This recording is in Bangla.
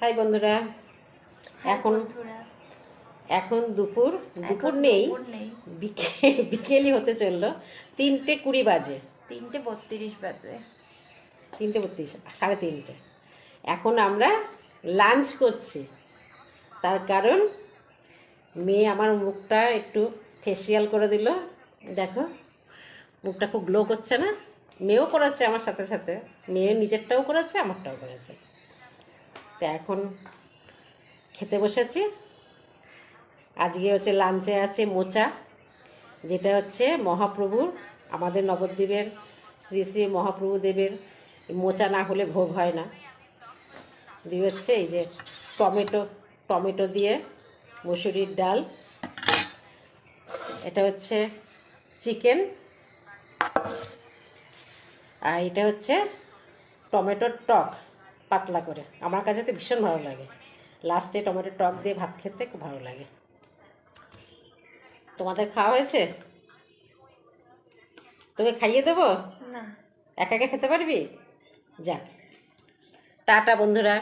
হাই বন্ধুরা, এখন এখন দুপুর নেই, বিকেলই হতে চললো। 3:20 বাজে, 3:32 বাজে, 3:32, 3:30। এখন আমরা লাঞ্চ করছি। তার কারণ মেয়ে আমার মুখটা একটু ফেসিয়াল করে দিল। দেখো মুখটা খুব গ্লো করছে না? মেয়েও করেছে আমার সাথে সাথে, মেয়ে নিজেরটাও করেছে, আমারটাও করেছে। তো এখন খেতে বসেছি। আজকে হচ্ছে লাঞ্চে আছে মোচা, যেটা হচ্ছে মহাপ্রভুর, আমাদের নবদ্বীপের শ্রী শ্রী মহাপ্রভু দেবের মোচা না হলে ভোগ হয় না। দিয়ে হচ্ছে এই যে টমেটো দিয়ে মসুরির ডাল, এটা হচ্ছে চিকেন, আর এটা হচ্ছে টমেটোর টক পাতলা করে। আমার কাছে তো ভীষণ ভালো লাগে, লাস্টে টমেটোর টক দিয়ে ভাত খেতে খুব ভালো লাগে। তোমাদের খাওয়া হয়েছে? তোকে খাইয়ে দেবো? না একা একা খেতে পারবি? যাক, টাটা বন্ধুরা।